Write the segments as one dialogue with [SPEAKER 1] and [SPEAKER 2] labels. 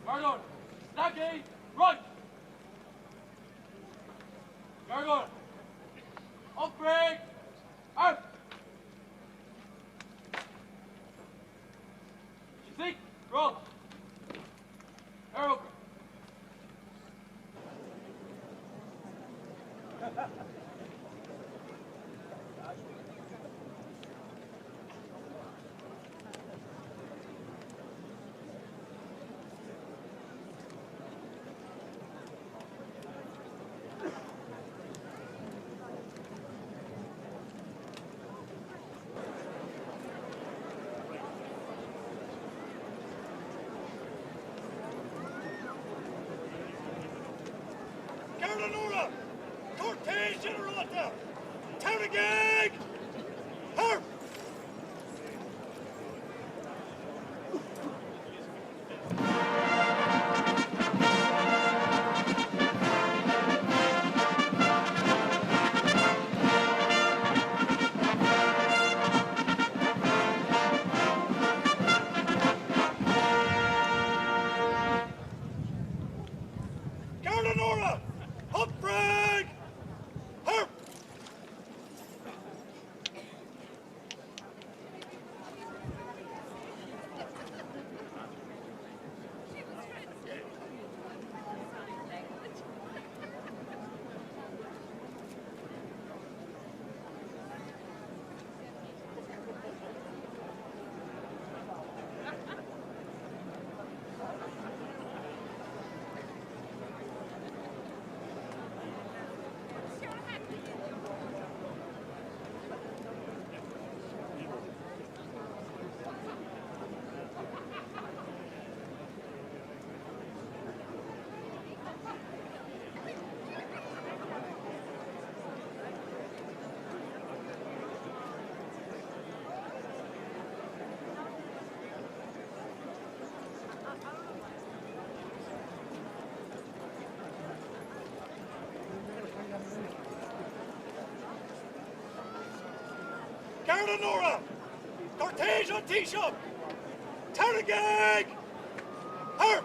[SPEAKER 1] Gargoyle, Stacky, right. Gargoyle, up break, out. Seek, roll. Arrow.
[SPEAKER 2] Carolina, Cortez Generata, Tarragag, Harp. Carolina, Humphrey, Harp. Carolina, Cortez on T-shop, Tarragag, Harp.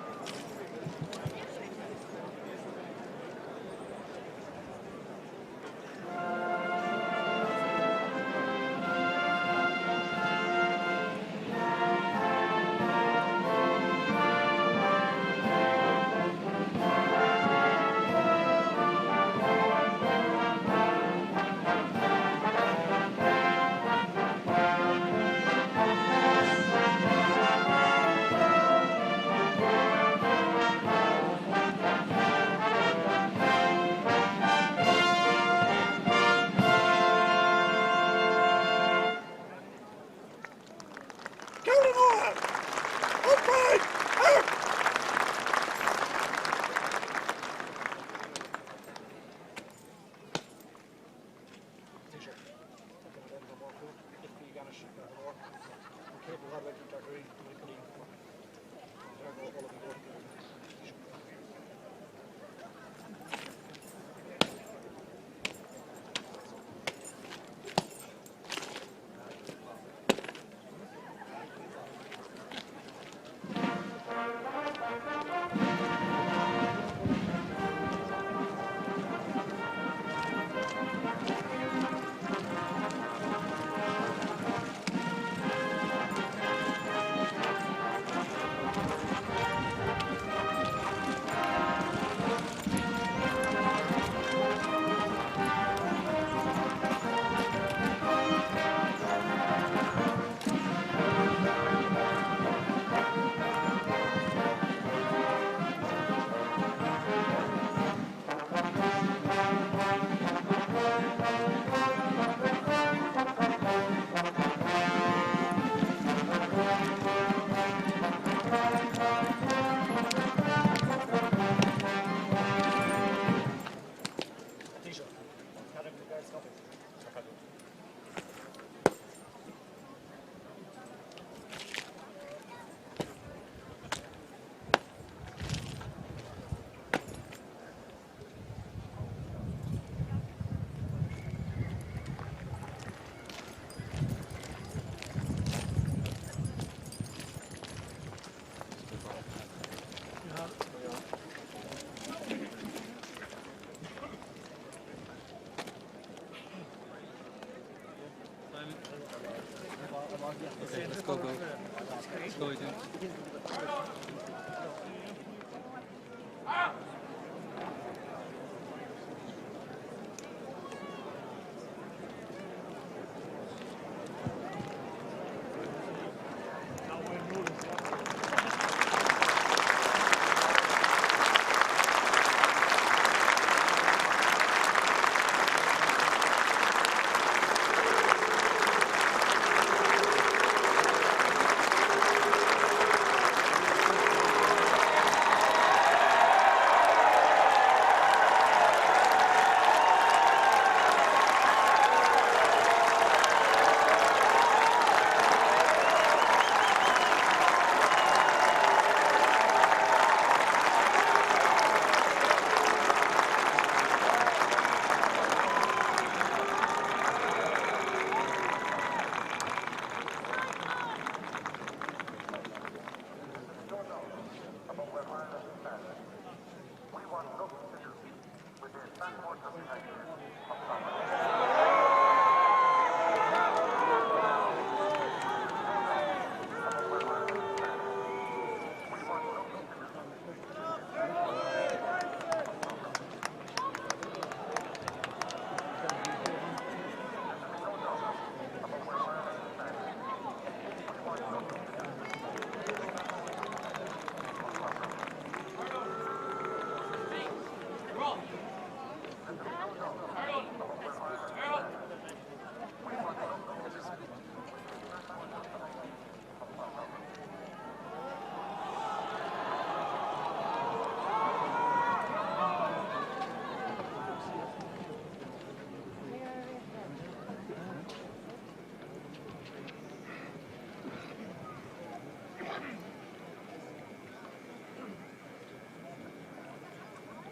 [SPEAKER 2] Carolina, Humphrey, Harp.
[SPEAKER 3] Okay, let's go. Let's go, Adrian.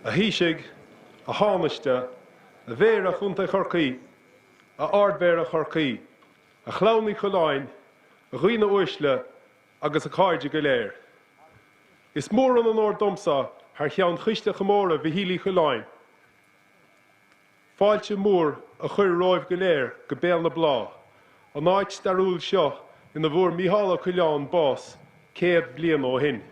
[SPEAKER 4] A hísigh, a hámaiste, a bhéir a chunta chorcaí, a ardbhéir a chorcaí, a chlánaí choláin, a ghuine uisle agus a cáide go léir. Is mór an ár domsa haar cheann chuiste chamóra bhíhílí choláin. Fáilte mór a chur roimh go léir go Béal na Bláth, an áit starúil seo ina bhór Mícheál Chuileán bás 100 bliain ó shin.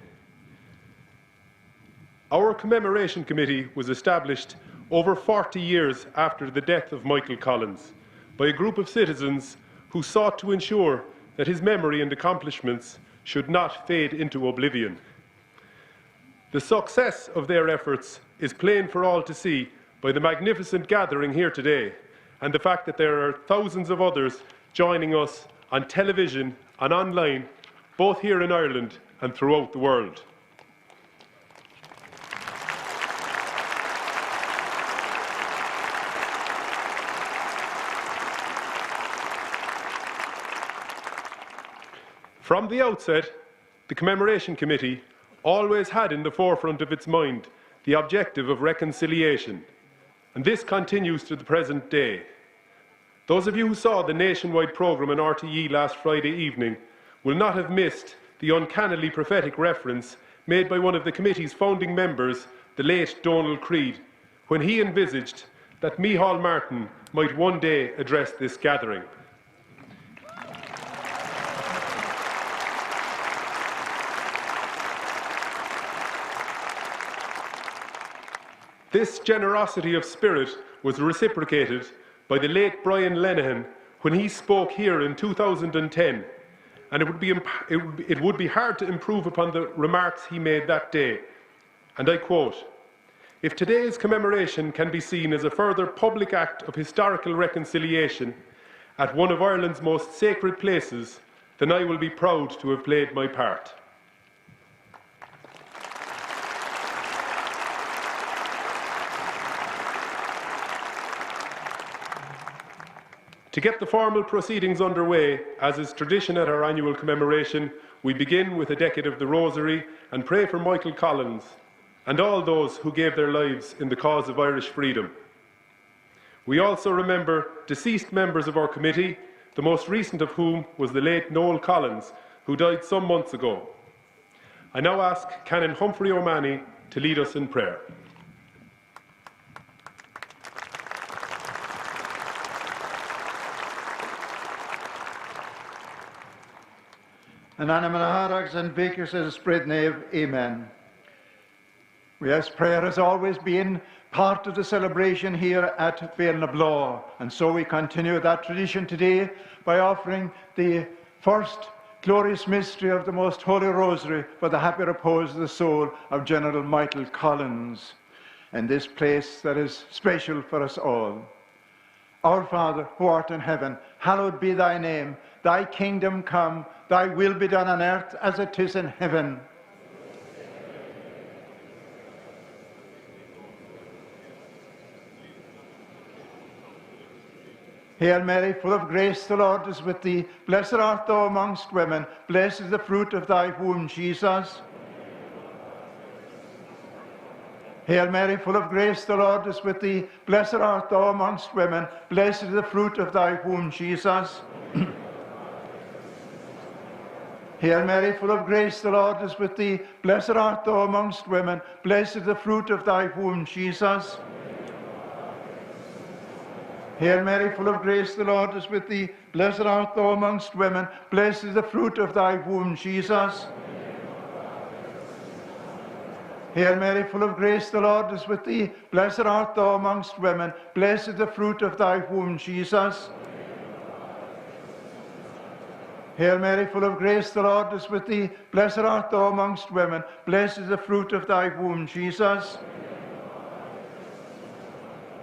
[SPEAKER 4] Our commemoration committee was established over 40 years after the death of Michael Collins by a group of citizens who sought to ensure that his memory and accomplishments should not fade into oblivion. The success of their efforts is plain for all to see by the magnificent gathering here today and the fact that there are thousands of others joining us on television and online, both here in Ireland and throughout the world. From the outset, the Commemoration Committee always had in the forefront of its mind the objective of reconciliation, and this continues to the present day. Those of you who saw the nationwide programme on RTE last Friday evening will not have missed the uncannily prophetic reference made by one of the committee's founding members, the late Donald Creed, when he envisaged that Mícheál Martin might one day address this gathering. This generosity of spirit was reciprocated by the late Brian Lenihan when he spoke here in 2010, and it would be hard to improve upon the remarks he made that day. And I quote, "If today's commemoration can be seen as a further public act of historical reconciliation at one of Ireland's most sacred places, then I will be proud to have played my part." To get the formal proceedings underway, as is tradition at our annual commemoration, we begin with a decade of the Rosary and pray for Michael Collins and all those who gave their lives in the cause of Irish freedom. We also remember deceased members of our committee, the most recent of whom was the late Noel Collins, who died some months ago. I now ask Canon Humphrey O'Mahony to lead us in prayer.
[SPEAKER 5] and Anamanaharaks and Bakers as spread nave. Amen. We ask prayer has always been part of the celebration here at Béal, and so we continue that tradition today by offering the first glorious mystery of the Most Holy Rosary for the happy repose of the soul of General Michael Collins, in this place that is special for us all. Our Father, who art in heaven, hallowed be thy name. Thy kingdom come, thy will be done on earth as it is in heaven. Hail Mary, full of grace, the Lord is with thee. Blessed art thou amongst women. Blessed is the fruit of thy womb, Jesus. Hail Mary, full of grace, the Lord is with thee. Blessed art thou amongst women. Blessed is the fruit of thy womb, Jesus. Hail Mary, full of grace, the Lord is with thee. Blessed art thou amongst women. Blessed is the fruit of thy womb, Jesus. Hail Mary, full of grace, the Lord is with thee. Blessed art thou amongst women. Blessed is the fruit of thy womb, Jesus. Hail Mary, full of grace, the Lord is with thee. Blessed art thou amongst women. Blessed is the fruit of thy womb, Jesus. Hail Mary, full of grace, the Lord is with thee. Blessed art thou amongst women. Blessed is the fruit of thy womb, Jesus.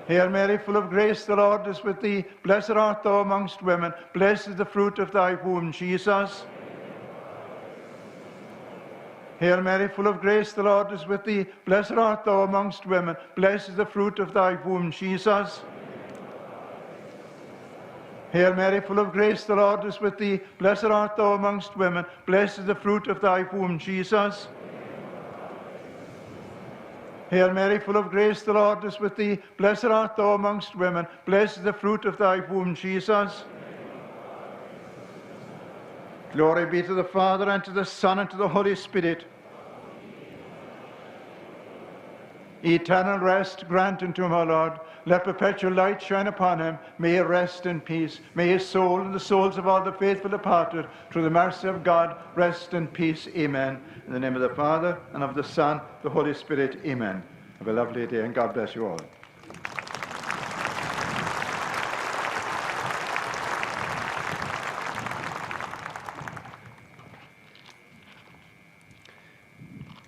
[SPEAKER 5] Hail Mary, full of grace, the Lord is with thee. Blessed art thou amongst women. Blessed is the fruit of thy womb, Jesus. Hail Mary, full of grace, the Lord is with thee. Blessed art thou amongst women. Blessed is the fruit of thy womb, Jesus. Hail Mary, full of grace, the Lord is with thee. Blessed art thou amongst women. Blessed is the fruit of thy womb, Jesus. Hail Mary, full of grace, the Lord is with thee. Blessed art thou amongst women. Blessed is the fruit of thy womb, Jesus. Glory be to the Father, and to the Son, and to the Holy Spirit. Eternal rest grant unto him, O Lord. Let perpetual light shine upon him. May he rest in peace. May his soul and the souls of all the faithful departed, through the mercy of God, rest in peace. Amen. In the name of the Father, and of the Son, the Holy Spirit. Amen. Have a lovely day, and God bless you all.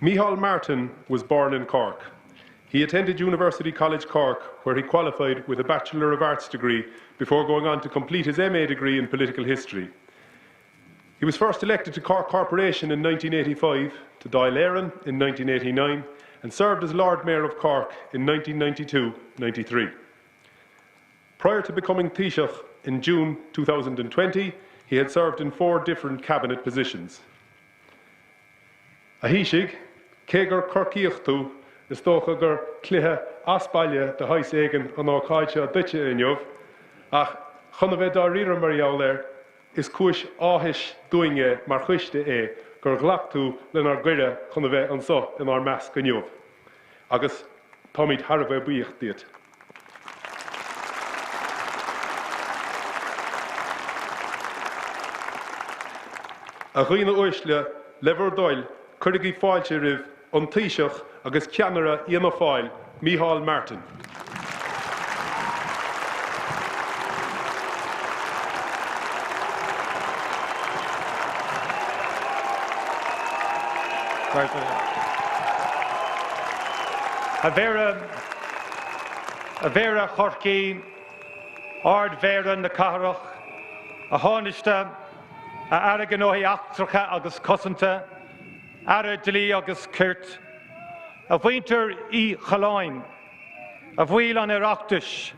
[SPEAKER 4] Micheál Martin was born in Cork. He attended University College Cork, where he qualified with a Bachelor of Arts degree before going on to complete his MA degree in political history. He was first elected to Cork Corporation in 1985, to Dáil Éireann in 1989, and served as Lord Mayor of Cork in 1992-93. Prior to becoming Taoiseach in June 2020, he had served in 4 different cabinet positions. A Taoiseach, Cégur Corcaíochtú, is tócha gur cluiche aspaile de hais éigen an ácáilte a duite inniuh, ach chuna bheith dá riar mar eall is cúis áthis duine mar chuiste gur ghlachtú lenar gcuire chuna bheith an so in our meas go inniuh. Agus tá míid thar bheith buíocht diat. A dhuine uisle lever Dáil chuirigí fáilte rih an Taoiseach agus ceannara íana fáil Micheál Martin.
[SPEAKER 6] A vera chorcí, ard vera na carach, a háiste, a araganóí achtracha agus cosanta, ara dilí agus curt, a bhainter í chaláin, a bhuiil an Oireachtais,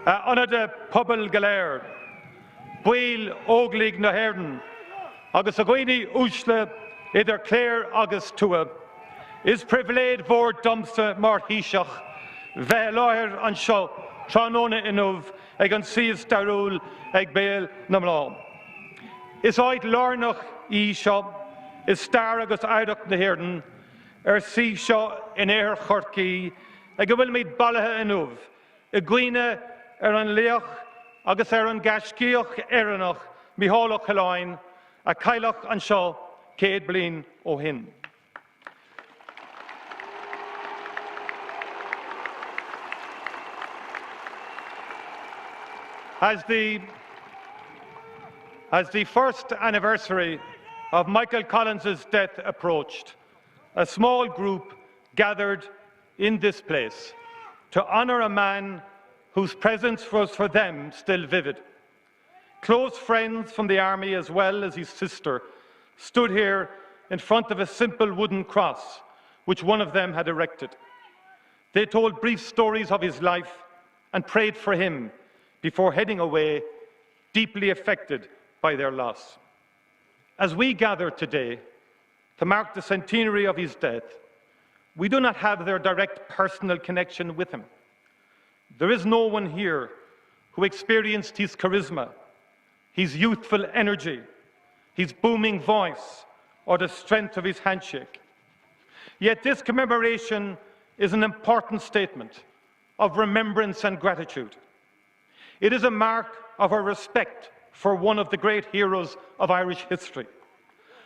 [SPEAKER 6] a anada pobl galéir, bhuiil óglaigh na hÉireann, agus a gcuoine úsle idir cléir agus tua. Is priviléid mhór domsa mar Taoiseach, bheith láthir an seo tránóna inmh ag an síos darúil ag Béal na Mná. Is áid lárnach í seo, is star agus aireach na hÉireann, sí seo in éir chorcaí, ag go bhfuil míid bailithe inmh, I gcuoine an léoch agus an gascíoch éireannach Micheál Chaláin, a cailleach an seo Céad Blin ó Hin. As the first anniversary of Michael Collins' death approached, a small group gathered in this place to honour a man whose presence was for them still vivid. Close friends from the army, as well as his sister, stood here in front of a simple wooden cross which one of them had erected. They told brief stories of his life and prayed for him before heading away, deeply affected by their loss. As we gather today to mark the centenary of his death, we do not have their direct personal connection with him. There is no one here who experienced his charisma, his youthful energy, his booming voice, or the strength of his handshake. Yet this commemoration is an important statement of remembrance and gratitude. It is a mark of our respect for one of the great heroes of Irish history,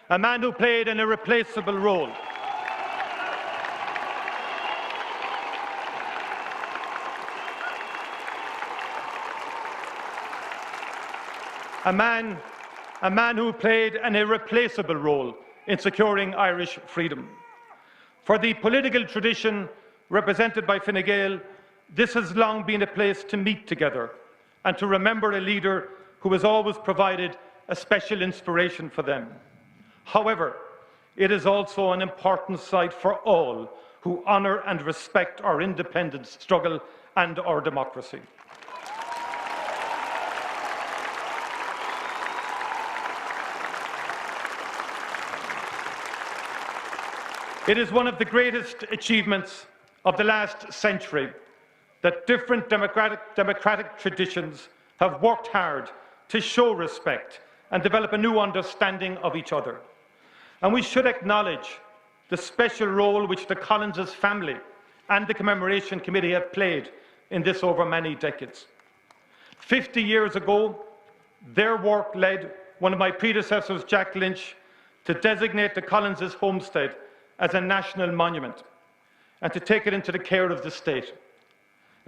[SPEAKER 6] a man who played an irreplaceable role. A man who played an irreplaceable role in securing Irish freedom. For the political tradition represented by Fine Gael, this has long been a place to meet together and to remember a leader who has always provided a special inspiration for them. However, it is also an important site for all who honour and respect our independence struggle and our democracy. It is one of the greatest achievements of the last century that different democratic traditions have worked hard to show respect and develop a new understanding of each other. And we should acknowledge the special role which the Collins' family and the Commemoration Committee have played in this over many decades. 50 years ago, their work led one of my predecessors, Jack Lynch, to designate the Collins' homestead as a national monument and to take it into the care of the state.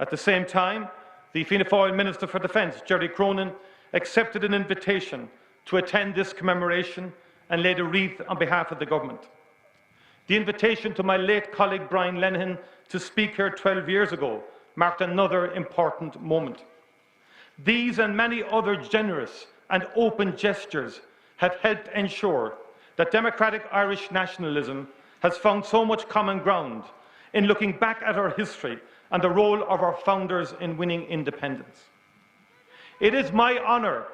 [SPEAKER 6] At the same time, the Fianna Fáil Minister for Defence, Jerry Cronin, accepted an invitation to attend this commemoration and laid a wreath on behalf of the government. The invitation to my late colleague Brian Lenihan to speak here 12 years ago marked another important moment. These and many other generous and open gestures have helped ensure that democratic Irish nationalism has found so much common ground in looking back at our history and the role of our founders in winning independence. It is my honour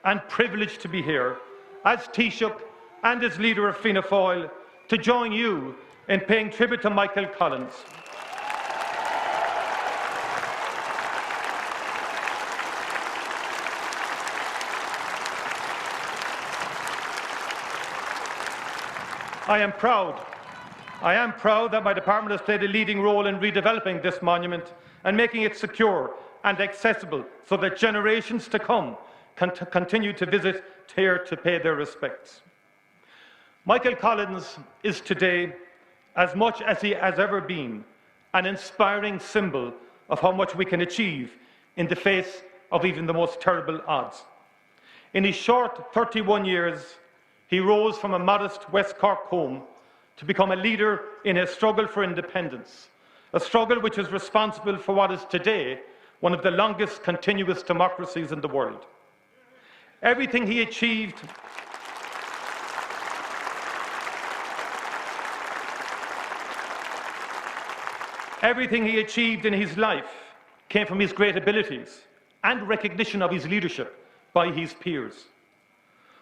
[SPEAKER 6] and privilege to be here as Taoiseach and as leader of Fianna Fáil to join you in paying tribute to Michael Collins. I am proud that my department has played a leading role in redeveloping this monument and making it secure and accessible so that generations to come can continue to visit here to pay their respects. Michael Collins is today, as much as he has ever been, an inspiring symbol of how much we can achieve in the face of even the most terrible odds. In his short 31 years, he rose from a modest West Cork home to become a leader in a struggle for independence, a struggle which is responsible for what is today one of the longest continuous democracies in the world. Everything he achieved in his life came from his great abilities and recognition of his leadership by his peers.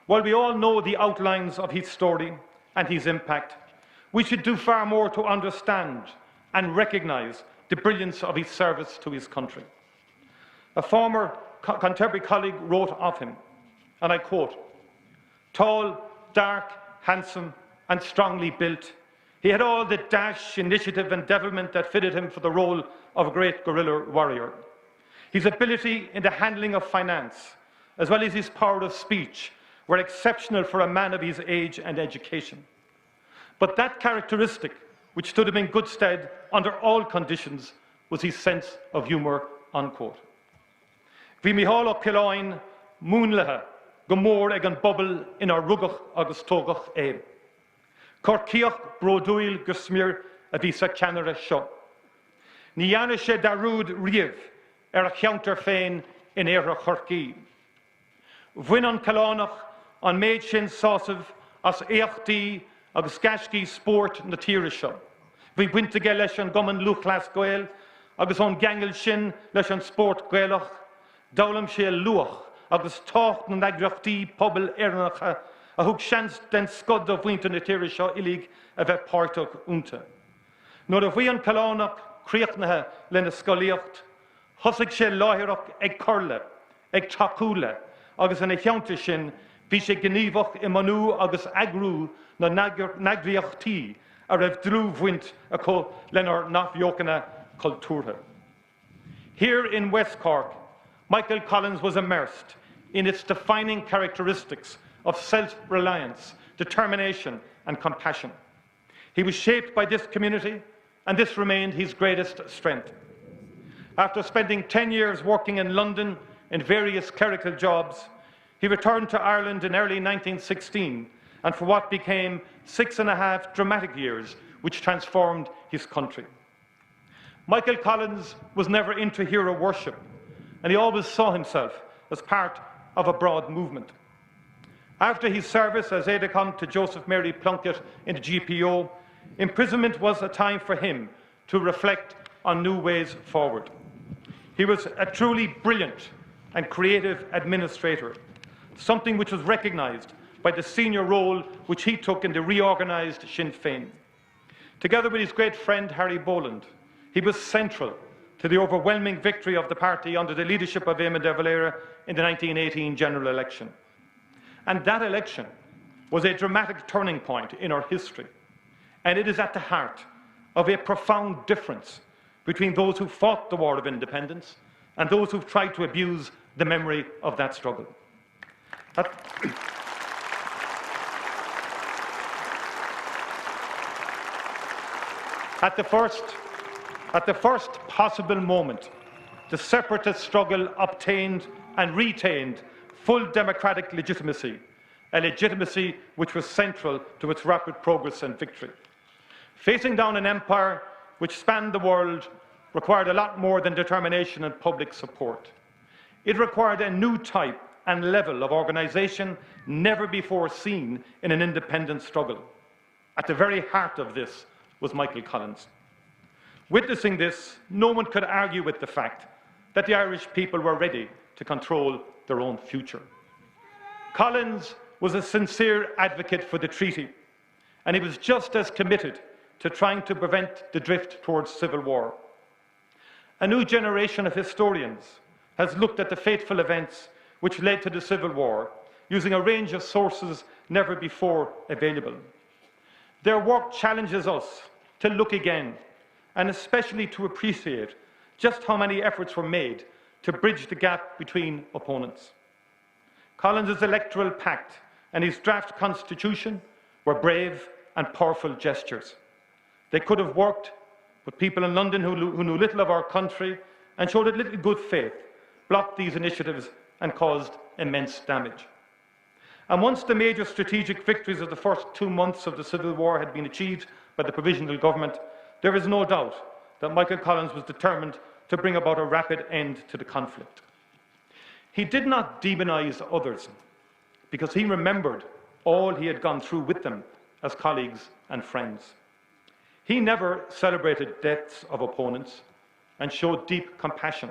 [SPEAKER 6] While we all know the outlines of his story and his impact, we should do far more to understand and recognise the brilliance of his service to his country. A former contemporary colleague wrote of him, and I quote, "Tall, dark, handsome, and strongly built, he had all the dash, initiative, and devilment that fitted him for the role of a great guerrilla warrior. His ability in the handling of finance, as well as his power of speech, were exceptional for a man of his age and education. But that characteristic, which stood him in good stead under all conditions, was his sense of humour, unquote. Bhí Micheál Ó Ciallain múnlathe go mór ag an bubble inar rugach agus tógach é. Corcíoch brodúil go smír a bhí sa ceanara seo. Ní dheanna sé darúd riamh a cheantar féin in éire Chorcaí. Bhain an Ciallánach an méid sin sásamh as éachtaí agus gascí spórt na tíre seo. Bhí buinte ge leis an goman luchlas Gael agus an gangel sin leis an spórt Gaelach, dálam sé luach agus tácht na nagrachtaí pobl éarnacha a thug seans den scud a bhainte na tíre seo ilig a bheith páirteach únta. Nuair a bhí an Ciallánach críochnathe lena scoilíocht, thosaigh sé láithreach ag corla, ag tacúla, agus ina cheantar sin bhí sé gníomhach I manú agus agrú na nagraíochtaí a raibh drúbhaint a có lenar nachbheocanna cultúrtha. Here in West Cork, Michael Collins was immersed in its defining characteristics of self-reliance, determination and compassion. He was shaped by this community, and this remained his greatest strength. After spending 10 years working in London in various clerical jobs, he returned to Ireland in early 1916, and for what became 6.5 dramatic years, which transformed his country. Michael Collins was never into hero worship, and he always saw himself as part of a broad movement. After his service as aide-de-camp to Joseph Mary Plunkett in the GPO, imprisonment was a time for him to reflect on new ways forward. He was a truly brilliant and creative administrator, something which was recognised by the senior role which he took in the reorganised Sinn Féin. Together with his great friend Harry Boland, he was central to the overwhelming victory of the party under the leadership of Eamon de Valera in the 1918 general election. And that election was a dramatic turning point in our history, and it is at the heart of a profound difference between those who fought the War of Independence and those who've tried to abuse the memory of that struggle. At the first possible moment, the separatist struggle obtained and retained full democratic legitimacy, a legitimacy which was central to its rapid progress and victory. Facing down an empire which spanned the world required a lot more than determination and public support. It required a new type and level of organisation never before seen in an independent struggle. At the very heart of this was Michael Collins. Witnessing this, no one could argue with the fact that the Irish people were ready to control their own future. Collins was a sincere advocate for the treaty, and he was just as committed to trying to prevent the drift towards civil war. A new generation of historians has looked at the fateful events which led to the Civil War, using a range of sources never before available. Their work challenges us to look again, and especially to appreciate just how many efforts were made to bridge the gap between opponents. Collins' electoral pact and his draft constitution were brave and powerful gestures. They could have worked, but people in London who knew little of our country and showed a little good faith blocked these initiatives and caused immense damage. And once the major strategic victories of the first 2 months of the Civil War had been achieved by the provisional government, there is no doubt that Michael Collins was determined to bring about a rapid end to the conflict. He did not demonise others because he remembered all he had gone through with them as colleagues and friends. He never celebrated deaths of opponents and showed deep compassion,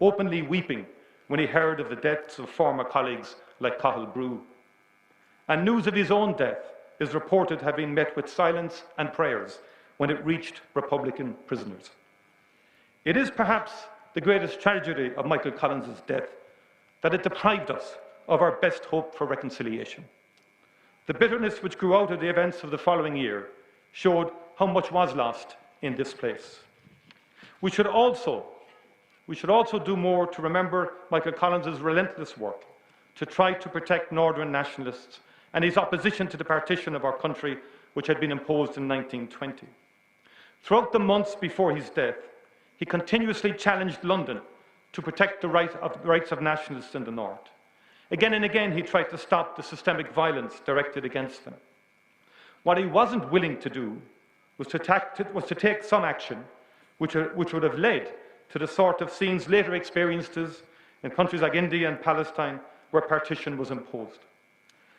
[SPEAKER 6] openly weeping when he heard of the deaths of former colleagues like Cathal Brew. And news of his own death is reported to have been met with silence and prayers when it reached Republican prisoners. It is perhaps the greatest tragedy of Michael Collins' death that it deprived us of our best hope for reconciliation. The bitterness which grew out of the events of the following year showed how much was lost in this place. We should also do more to remember Michael Collins' relentless work to try to protect Northern nationalists and his opposition to the partition of our country, which had been imposed in 1920. Throughout the months before his death, he continuously challenged London to protect the rights of nationalists in the North. Again and again, he tried to stop the systemic violence directed against them. What he wasn't willing to do was to take some action which would have led to the sort of scenes later experienced in countries like India and Palestine, where partition was imposed.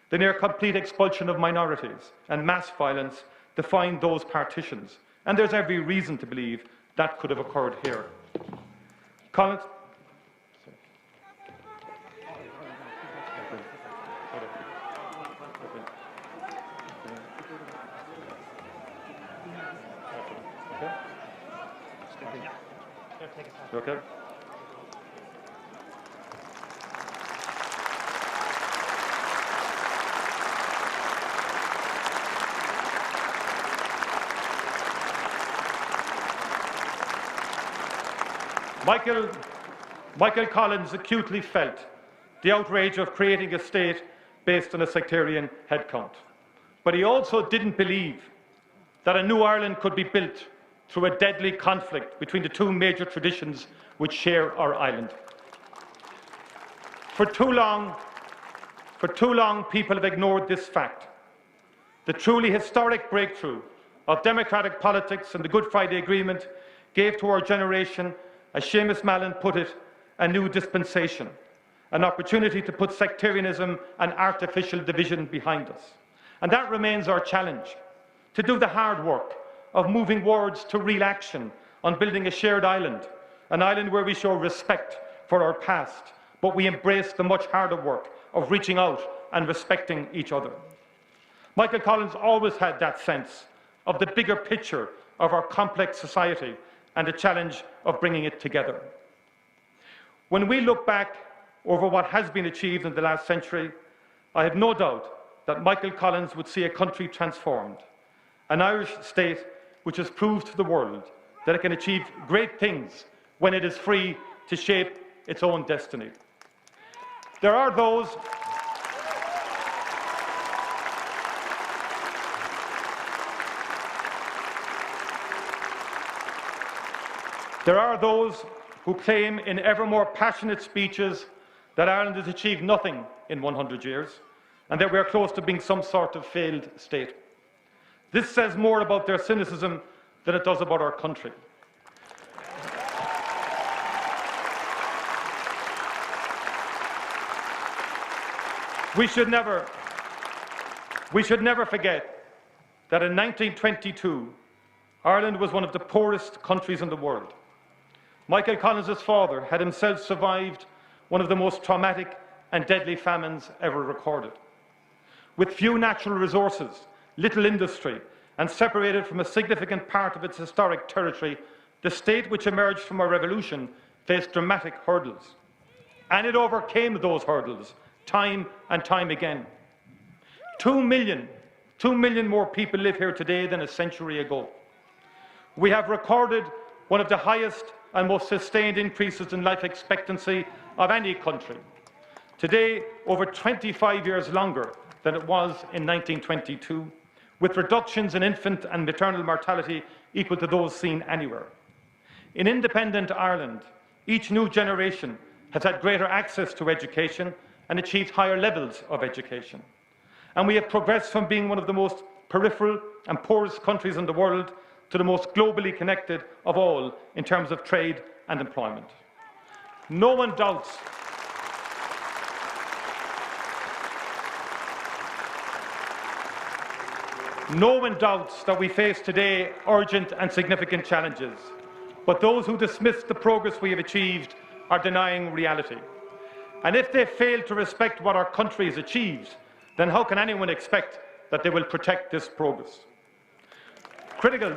[SPEAKER 6] The near complete expulsion of minorities and mass violence defined those partitions, and there's every reason to believe that could have occurred here. Collins? Okay. Michael Collins acutely felt the outrage of creating a state based on a sectarian headcount. But he also didn't believe that a new Ireland could be built through a deadly conflict between the two major traditions which share our island. For too long, people have ignored this fact. The truly historic breakthrough of democratic politics and the Good Friday Agreement gave to our generation, as Seamus Mallon put it, a new dispensation, an opportunity to put sectarianism and artificial division behind us. And that remains our challenge, to do the hard work of moving words to real action on building a shared island, an island where we show respect for our past, but we embrace the much harder work of reaching out and respecting each other. Michael Collins always had that sense of the bigger picture of our complex society and the challenge of bringing it together. When we look back over what has been achieved in the last century, I have no doubt that Michael Collins would see a country transformed, an Irish state which has proved to the world that it can achieve great things when it is free to shape its own destiny. There are those who claim in ever more passionate speeches that Ireland has achieved nothing in 100 years and that we are close to being some sort of failed state. This says more about their cynicism than it does about our country. We should never forget that in 1922, Ireland was one of the poorest countries in the world. Michael Collins' father had himself survived one of the most traumatic and deadly famines ever recorded. With few natural resources, little industry, and separated from a significant part of its historic territory, the state which emerged from our revolution faced dramatic hurdles. And it overcame those hurdles time and time again. 2 million more people live here today than a century ago. We have recorded one of the highest and most sustained increases in life expectancy of any country. Today, over 25 years longer than it was in 1922, with reductions in infant and maternal mortality equal to those seen anywhere. In independent Ireland, each new generation has had greater access to education and achieved higher levels of education. And we have progressed from being one of the most peripheral and poorest countries in the world to the most globally connected of all in terms of trade and employment. No one doubts that we face today urgent and significant challenges, but those who dismiss the progress we have achieved are denying reality. And if they fail to respect what our country has achieved, then how can anyone expect that they will protect this progress? Critical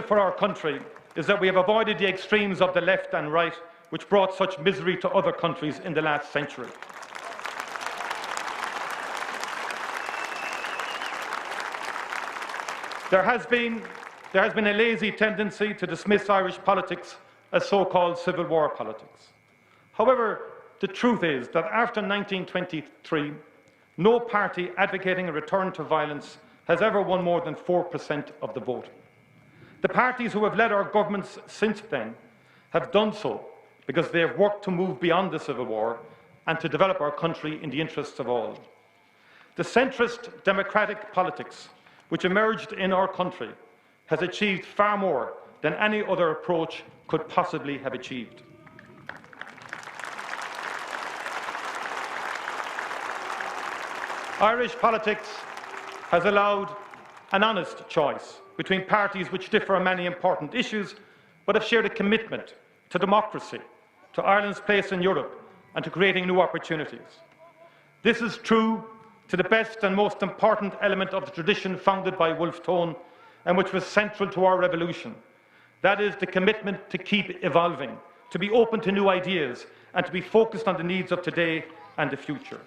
[SPEAKER 6] for our country is that we have avoided the extremes of the left and right, which brought such misery to other countries in the last century. There has been a lazy tendency to dismiss Irish politics as so-called Civil War politics. However, the truth is that after 1923, no party advocating a return to violence has ever won more than 4% of the vote. The parties who have led our governments since then have done so because they have worked to move beyond the Civil War and to develop our country in the interests of all. The centrist democratic politics which emerged in our country has achieved far more than any other approach could possibly have achieved. Irish politics has allowed an honest choice between parties which differ on many important issues, but have shared a commitment to democracy, to Ireland's place in Europe, and to creating new opportunities. This is true to the best and most important element of the tradition founded by Wolfe Tone, and which was central to our revolution. That is the commitment to keep evolving, to be open to new ideas, and to be focused on the needs of today and the future.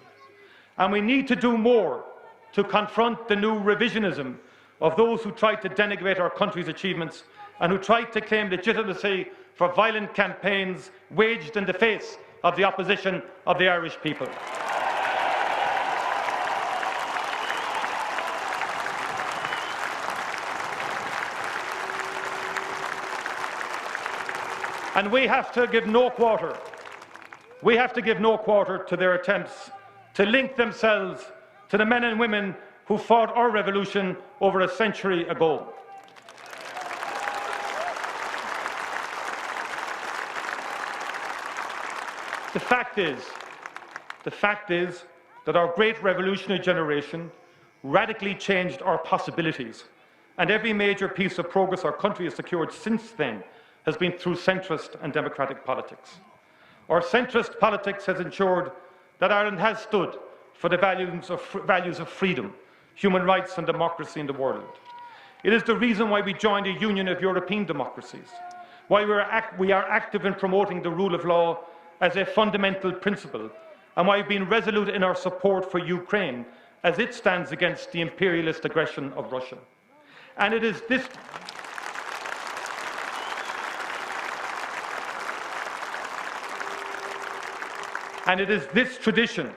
[SPEAKER 6] And we need to do more to confront the new revisionism of those who tried to denigrate our country's achievements and who tried to claim legitimacy for violent campaigns waged in the face of the opposition of the Irish people. And we have to give no quarter. We have to give no quarter to their attempts to link themselves to the men and women who fought our revolution over a century ago. The fact is that our great revolutionary generation radically changed our possibilities, and every major piece of progress our country has secured since then has been through centrist and democratic politics. Our centrist politics has ensured that Ireland has stood for the values of freedom, human rights and democracy in the world. It is the reason why we joined a union of European democracies, why we are active in promoting the rule of law as a fundamental principle, and why we've been resolute in our support for Ukraine as it stands against the imperialist aggression of Russia. And it is this tradition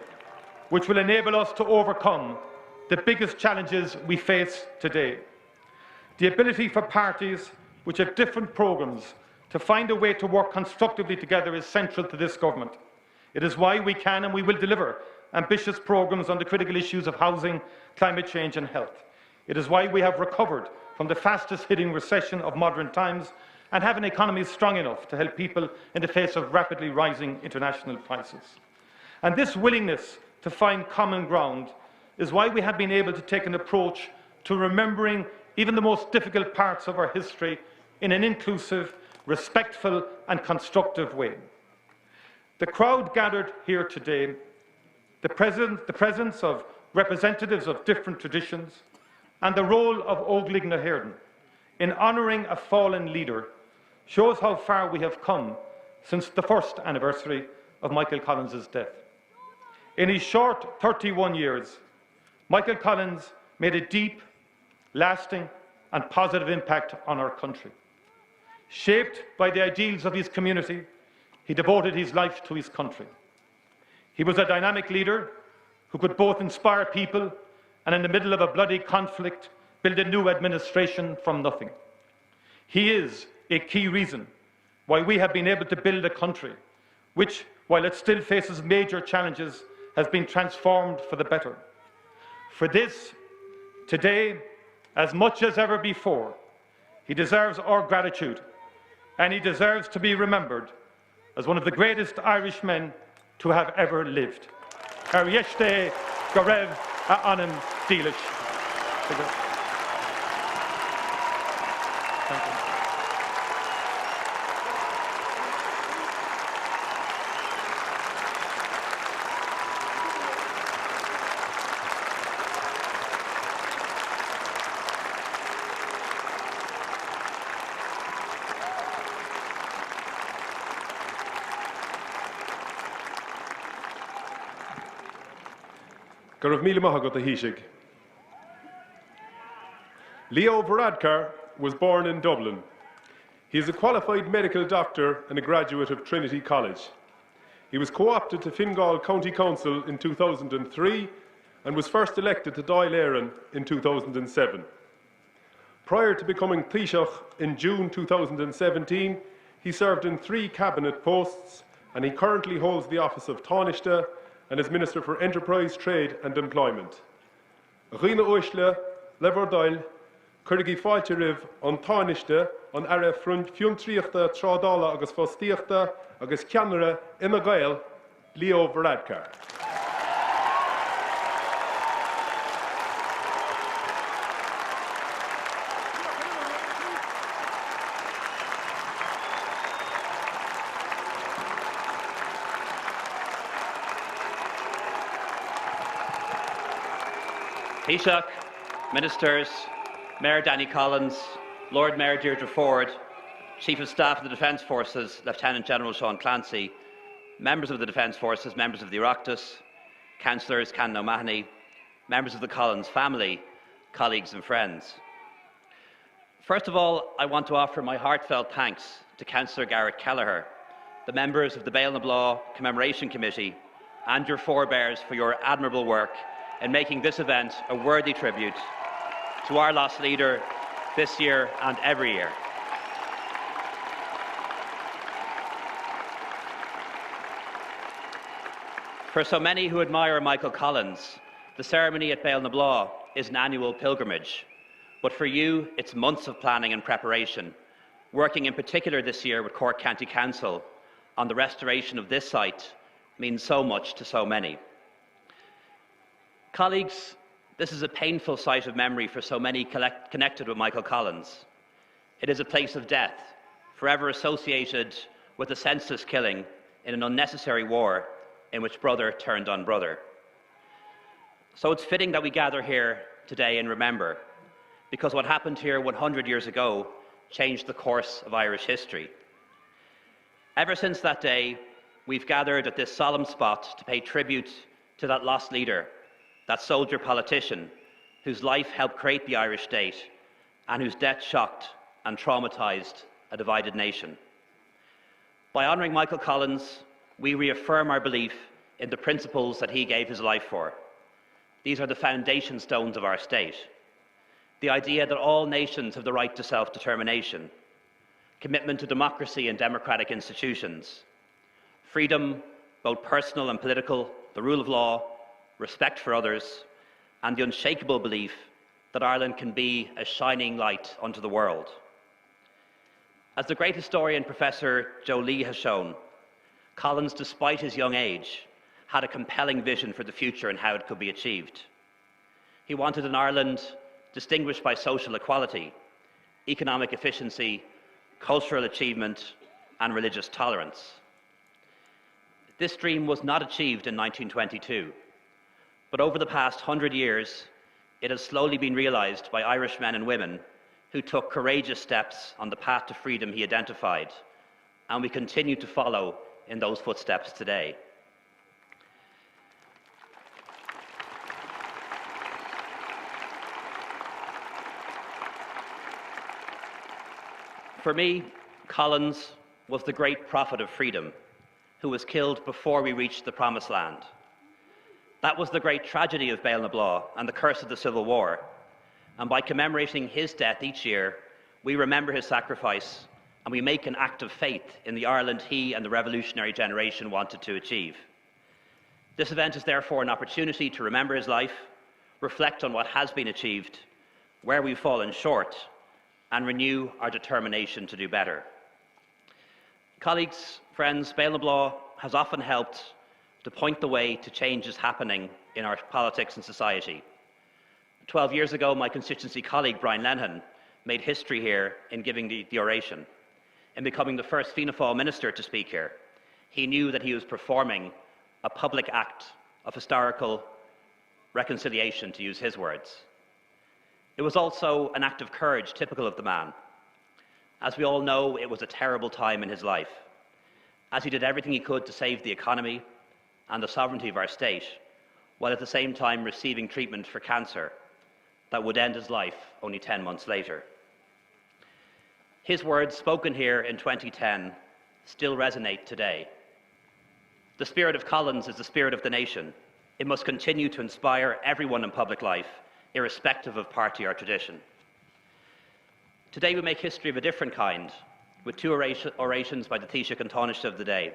[SPEAKER 6] which will enable us to overcome the biggest challenges we face today. The ability for parties which have different programmes to find a way to work constructively together is central to this government. It is why we can and we will deliver ambitious programmes on the critical issues of housing, climate change and health. It is why we have recovered from the fastest-hitting recession of modern times and have an economy strong enough to help people in the face of rapidly rising international prices. And this willingness to find common ground is why we have been able to take an approach to remembering even the most difficult parts of our history in an inclusive, respectful and constructive way. The crowd gathered here today, the presence of representatives of different traditions, and the role of Óglaigh na hÉireann in honouring a fallen leader shows how far we have come since the first anniversary of Michael Collins' death. In his short 31 years, Michael Collins made a deep, lasting and positive impact on our country. Shaped by the ideals of his community, he devoted his life to his country. He was a dynamic leader who could both inspire people and in the middle of a bloody conflict build a new administration from nothing. He is a key reason why we have been able to build a country which, while it still faces major challenges, has been transformed for the better. For this, today, as much as ever before, he deserves our gratitude, and he deserves to be remembered as one of the greatest Irish men to have ever lived. Ar yeiste go raibh a anam dílis. Thank you.
[SPEAKER 4] Go raibh míle maith agat a híseag. Leo Varadkar was born in Dublin. He is a qualified medical doctor and a graduate of Trinity College. He was co-opted to Fingal County Council in 2003 and was first elected to Dáil Éireann in 2007. Prior to becoming Taoiseach in June 2017, he served in 3 cabinet posts, and he currently holds the office of Tánaiste and is Minister for Enterprise, Trade and Employment. Rina Oisle, Lever Dáil, Curigi Fáilte Rih an Tánaiste an ara fiúntríochta trádála agus fostíochta agus ceannara ina Gael, Leo Varadkar.
[SPEAKER 7] Taoiseach, Ministers, Mayor Danny Collins, Lord Mayor Deirdre Ford, Chief of Staff of the Defence Forces, Lieutenant General Sean Clancy, members of the Defence Forces, members of the Oireachtas, councillors Canon O'Mahony, members of the Collins family, colleagues and friends. First of all, I want to offer my heartfelt thanks to Councillor Garrett Kelleher, the members of the Béal na Bláth Commemoration Committee, and your forebears for your admirable work in making this event a worthy tribute to our lost leader this year and every year. For so many who admire Michael Collins, the ceremony at Béal na Bláth is an annual pilgrimage. But for you, it's months of planning and preparation, working in particular this year with Cork County Council on the restoration of this site means so much to so many. Colleagues, this is a painful site of memory for so many connected with Michael Collins. It is a place of death, forever associated with a senseless killing in an unnecessary war in which brother turned on brother. So it's fitting that we gather here today and remember, because what happened here 100 years ago changed the course of Irish history. Ever since that day, we've gathered at this solemn spot to pay tribute to that lost leader, that soldier politician whose life helped create the Irish state and whose death shocked and traumatised a divided nation. By honouring Michael Collins, we reaffirm our belief in the principles that he gave his life for. These are the foundation stones of our state. The idea that all nations have the right to self-determination, commitment to democracy and democratic institutions, freedom, both personal and political, the rule of law, respect for others, and the unshakable belief that Ireland can be a shining light unto the world. As the great historian Professor Joe Lee has shown, Collins, despite his young age, had a compelling vision for the future and how it could be achieved. He wanted an Ireland distinguished by social equality, economic efficiency, cultural achievement, and religious tolerance. This dream was not achieved in 1922. But over the past 100 years, it has slowly been realised by Irish men and women who took courageous steps on the path to freedom he identified, and we continue to follow in those footsteps today. For me, Collins was the great prophet of freedom, who was killed before we reached the Promised Land. That was the great tragedy of Béal na Bláth and the curse of the Civil War. And by commemorating his death each year, we remember his sacrifice and we make an act of faith in the Ireland he and the revolutionary generation wanted to achieve. This event is therefore an opportunity to remember his life, reflect on what has been achieved, where we've fallen short, and renew our determination to do better. Colleagues, friends, Béal na Bláth has often helped to point the way to changes happening in our politics and society. 12 years ago, my constituency colleague Brian Lenhan made history here in giving the oration. In becoming the first Fianna Fáil minister to speak here, he knew that he was performing a public act of historical reconciliation, to use his words. It was also an act of courage typical of the man. As we all know, it was a terrible time in his life, as he did everything he could to save the economy and the sovereignty of our state, while at the same time receiving treatment for cancer that would end his life only 10 months later. His words, spoken here in 2010, still resonate today. The spirit of Collins is the spirit of the nation. It must continue to inspire everyone in public life, irrespective of party or tradition. Today we make history of a different kind, with two orations by the Taoiseach and Taoiseach of the day,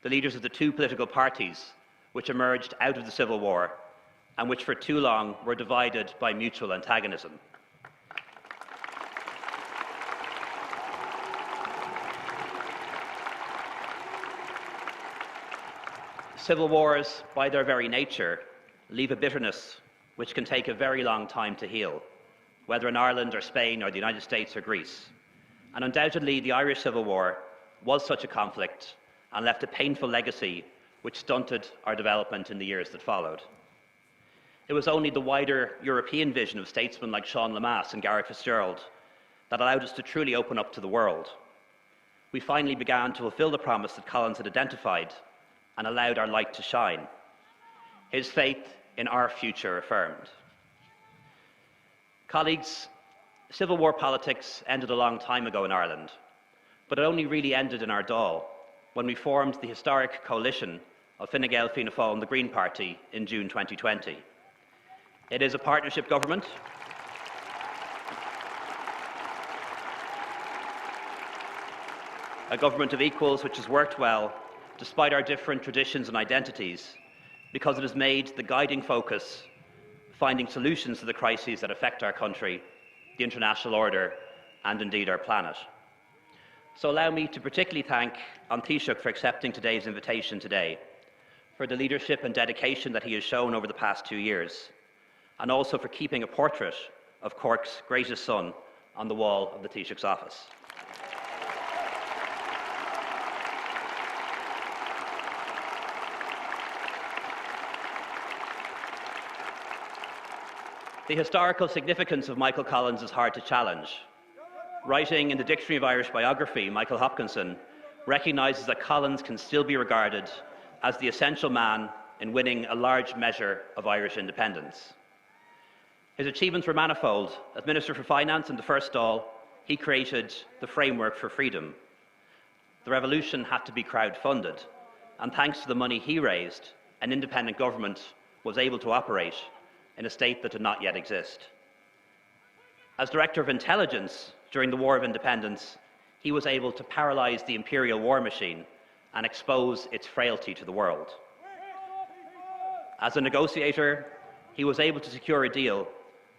[SPEAKER 7] the leaders of the two political parties which emerged out of the Civil War and which for too long were divided by mutual antagonism. Civil wars, by their very nature, leave a bitterness which can take a very long time to heal, whether in Ireland or Spain or the United States or Greece. And undoubtedly, the Irish Civil War was such a conflict and left a painful legacy which stunted our development in the years that followed. It was only the wider European vision of statesmen like Sean Lemass and Gareth Fitzgerald that allowed us to truly open up to the world. We finally began to fulfil the promise that Collins had identified and allowed our light to shine. His faith in our future affirmed. Colleagues, Civil War politics ended a long time ago in Ireland, but it only really ended in our Dáil when we formed the historic coalition of Fine Gael, Fianna Fáil and the Green Party in June 2020. It is a partnership government a government of equals which has worked well despite our different traditions and identities, because it has made the guiding focus finding solutions to the crises that affect our country, the international order, and indeed our planet. So allow me to particularly thank An Taoiseach for accepting today's invitation today, for the leadership and dedication that he has shown over the past 2 years, and also for keeping a portrait of Cork's greatest son on the wall of the Taoiseach's office. The historical significance of Michael Collins is hard to challenge. Writing in the Dictionary of Irish Biography, Michael Hopkinson recognises that Collins can still be regarded as the essential man in winning a large measure of Irish independence. His achievements were manifold. As Minister for Finance in the first Dáil, he created the framework for freedom. The revolution had to be crowd-funded, and thanks to the money he raised, an independent government was able to operate in a state that did not yet exist. As Director of Intelligence during the War of Independence, he was able to paralyse the imperial war machine and expose its frailty to the world. As a negotiator, he was able to secure a deal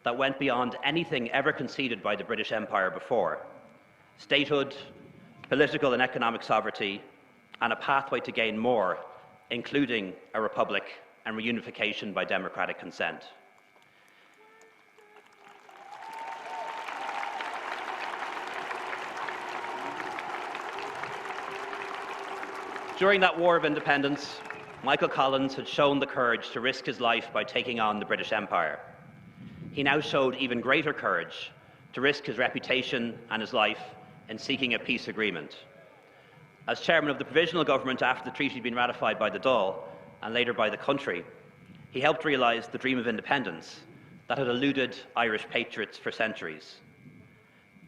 [SPEAKER 7] that went beyond anything ever conceded by the British Empire before: statehood, political and economic sovereignty, and a pathway to gain more, including a republic and reunification by democratic consent. During that War of Independence, Michael Collins had shown the courage to risk his life by taking on the British Empire. He now showed even greater courage to risk his reputation and his life in seeking a peace agreement. As chairman of the provisional government after the treaty had been ratified by the Dáil and later by the country, he helped realise the dream of independence that had eluded Irish patriots for centuries.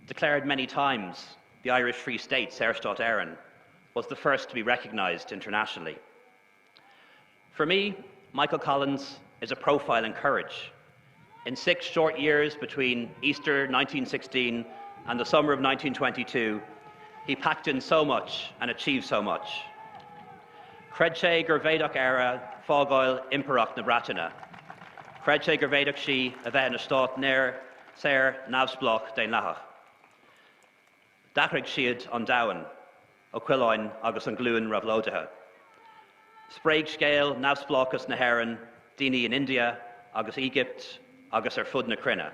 [SPEAKER 7] Declared many times, the Irish Free State, Saoirseáit Éireann, was the first to be recognised internationally. For me, Michael Collins is a profile in courage. In 6 short years between Easter 1916 and the summer of 1922, he packed in so much and achieved so much. Cred sé gur bhéadach éire fágáil impereacht na Breataine. Cred sé gur bhéadach sí a bheith na Stát néir séir neamhspleách den leatach. Dachraigh siad an domhain, ó Cuileáin agus an glúin rabhlódathe. Spraig scéal neamhspleáchas na hÉireann, daoine in India, agus Egypt, agus ar fud na Crinne.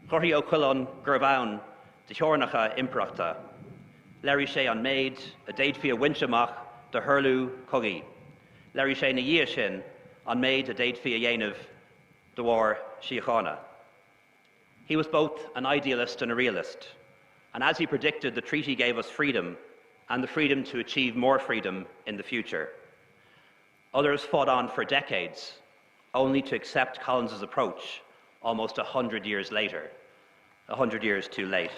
[SPEAKER 7] Chorthaí ó Cuileáin gur bhain de teornacha impereachta. Léirí sé an méid a d'fhéad fia winseamach de hurlú cogaí. Léirí sé na dhia sin an méid a d'fhéad fia dhéanamh de war síochána. He was both an idealist and a realist, and as he predicted, the treaty gave us freedom and the freedom to achieve more freedom in the future. Others fought on for decades, only to accept Collins's approach almost 100 years later, 100 years too late.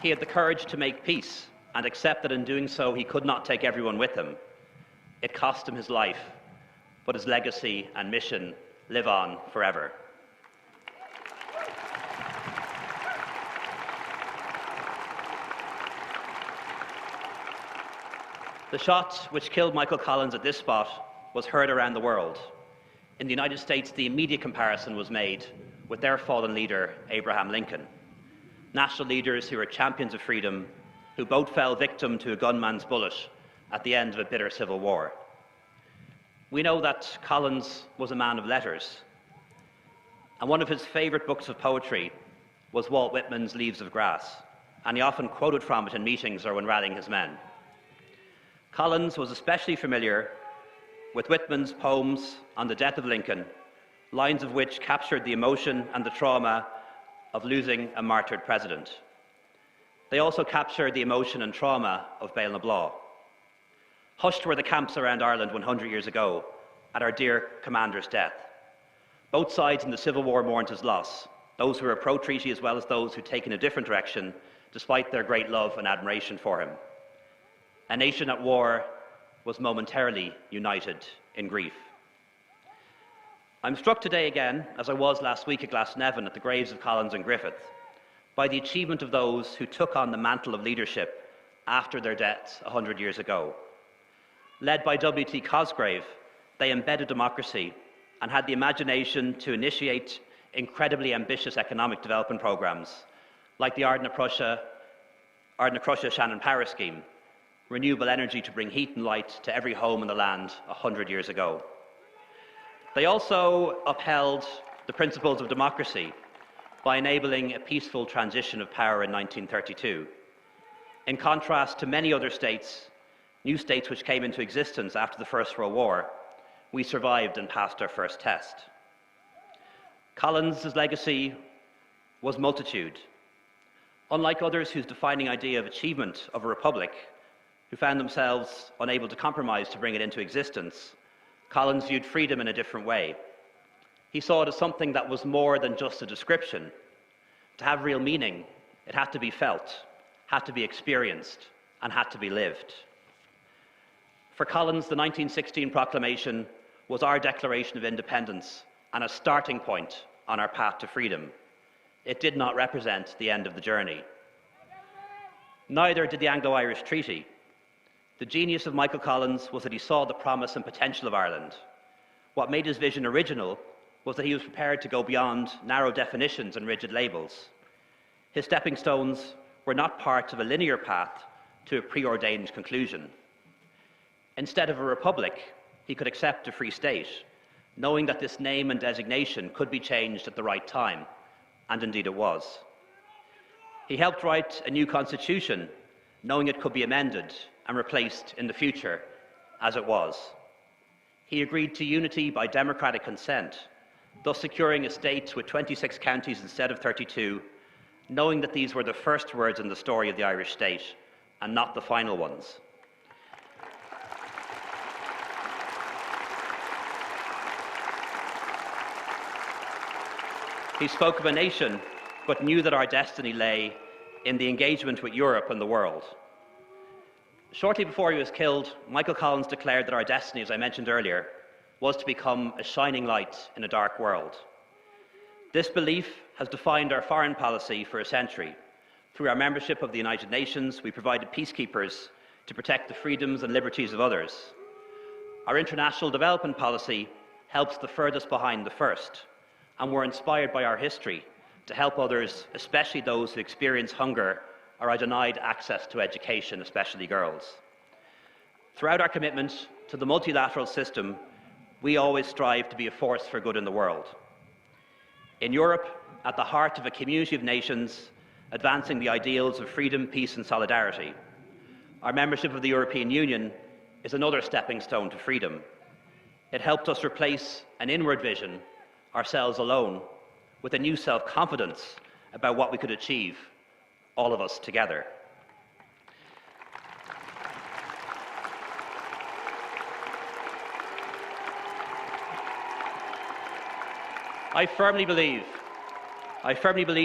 [SPEAKER 7] He had the courage to make peace and accept that in doing so he could not take everyone with him. It cost him his life, but his legacy and mission live on forever. The shot which killed Michael Collins at this spot was heard around the world. In the United States, the immediate comparison was made with their fallen leader, Abraham Lincoln. National leaders who were champions of freedom, who both fell victim to a gunman's bullet at the end of a bitter civil war. We know that Collins was a man of letters, and one of his favourite books of poetry was Walt Whitman's Leaves of Grass, and he often quoted from it in meetings or when rallying his men. Collins was especially familiar with Whitman's poems on the death of Lincoln, lines of which captured the emotion and the trauma of losing a martyred president. They also captured the emotion and trauma of Béal na Bláth. Hushed were the camps around Ireland 100 years ago at our dear commander's death. Both sides in the Civil War mourned his loss, those who were pro-treaty as well as those who'd taken a different direction, despite their great love and admiration for him. A nation at war was momentarily united in grief. I'm struck today again, as I was last week at Glasnevin at the graves of Collins and Griffith, by the achievement of those who took on the mantle of leadership after their deaths 100 years ago. Led by W.T. Cosgrave, they embedded democracy and had the imagination to initiate incredibly ambitious economic development programs, like the Ardna Prussia Shannon Power Scheme, renewable energy to bring heat and light to every home in the land 100 years ago. They also upheld the principles of democracy by enabling a peaceful transition of power in 1932. In contrast to many other states, new states which came into existence after the First World War, we survived and passed our first test. Collins' legacy was multitude. Unlike others whose defining idea of achievement of a republic, who found themselves unable to compromise to bring it into existence, Collins viewed freedom in a different way. He saw it as something that was more than just a description. To have real meaning, it had to be felt, had to be experienced, and had to be lived. For Collins, the 1916 proclamation was our declaration of independence and a starting point on our path to freedom. It did not represent the end of the journey. Neither did the Anglo-Irish Treaty. The genius of Michael Collins was that he saw the promise and potential of Ireland. What made his vision original was that he was prepared to go beyond narrow definitions and rigid labels. His stepping stones were not part of a linear path to a preordained conclusion. Instead of a republic, he could accept a free state, knowing that this name and designation could be changed at the right time, and indeed it was. He helped write a new constitution, knowing it could be amended and replaced in the future, as it was. He agreed to unity by democratic consent, thus securing a state with 26 counties instead of 32, knowing that these were the first words in the story of the Irish state and not the final ones. He spoke of a nation, but knew that our destiny lay in the engagement with Europe and the world. Shortly before he was killed, Michael Collins declared that our destiny, as I mentioned earlier, was to become a shining light in a dark world. This belief has defined our foreign policy for a century. Through our membership of the United Nations, we provided peacekeepers to protect the freedoms and liberties of others. Our international development policy helps the furthest behind the first, and we're inspired by our history to help others, especially those who experience hunger or are denied access to education, especially girls. Throughout our commitment to the multilateral system, we always strive to be a force for good in the world. In Europe, at the heart of a community of nations advancing the ideals of freedom, peace and solidarity, our membership of the European Union is another stepping stone to freedom. It helped us replace an inward vision, ourselves alone, with a new self-confidence about what we could achieve, all of us together. I firmly believe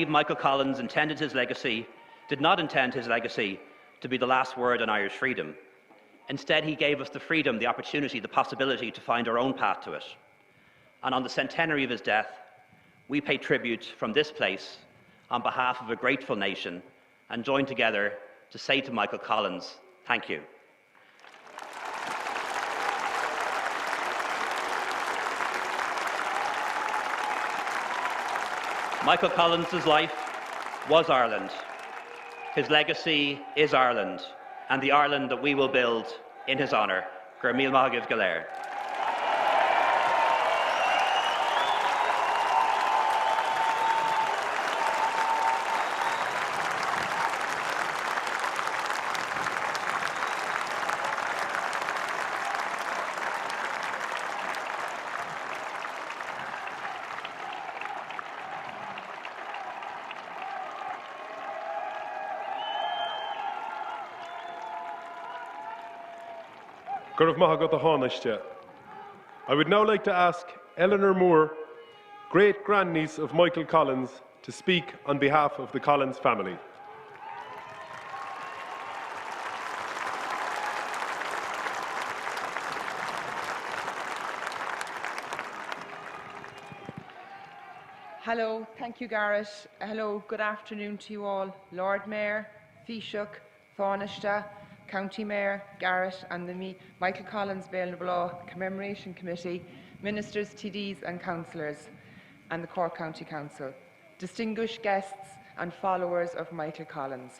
[SPEAKER 7] Michael Collins intended his legacy did not intend his legacy to be the last word on Irish freedom. Instead, he gave us the freedom, the opportunity, the possibility to find our own path to it. And on the centenary of his death, we pay tribute from this place on behalf of a grateful nation and join together to say to Michael Collins, thank you. Michael Collins' life was Ireland. His legacy is Ireland, and the Ireland that we will build in his honour. Gur míle maith agaibh go léir.
[SPEAKER 4] I would now like to ask Eleanor Moore, great-grandniece of Michael Collins, to speak on behalf of the Collins family.
[SPEAKER 8] Hello, thank you, Garrett. Hello, good afternoon to you all. Lord Mayor, Taoiseach, Taoiseach, County Mayor, Garrett, and the Michael Collins Béal Bláth Commemoration Committee, Ministers, TDs and Councillors, and the Cork County Council, distinguished guests and followers of Michael Collins.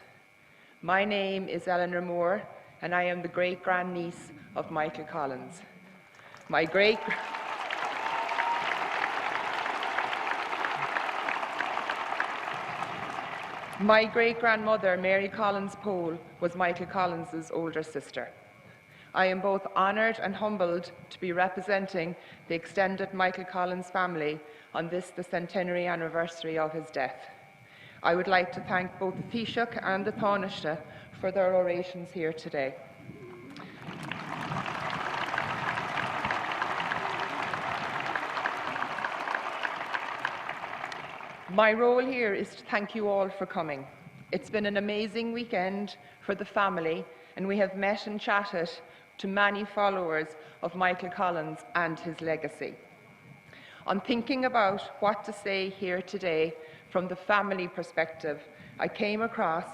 [SPEAKER 8] My name is Eleanor Moore, and I am the great-grandniece of Michael Collins. My great-grandmother, Mary Collins Pole, was Michael Collins' older sister. I am both honoured and humbled to be representing the extended Michael Collins family on the centenary anniversary of his death. I would like to thank both the Taoiseach and the Taoiseach for their orations here today. My role here is to thank you all for coming. It's been an amazing weekend for the family, and we have met and chatted to many followers of Michael Collins and his legacy. On thinking about what to say here today from the family perspective, I came across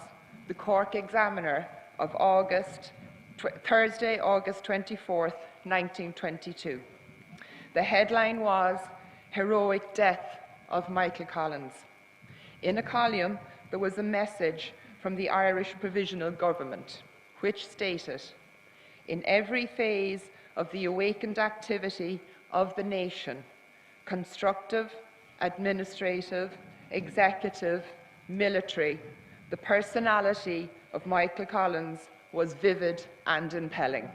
[SPEAKER 8] the Cork Examiner of Thursday, August 24th, 1922. The headline was, "Heroic Death of Michael Collins." In a column, there was a message from the Irish Provisional Government, which stated, "In every phase of the awakened activity of the nation, constructive, administrative, executive, military, the personality of Michael Collins was vivid and impelling.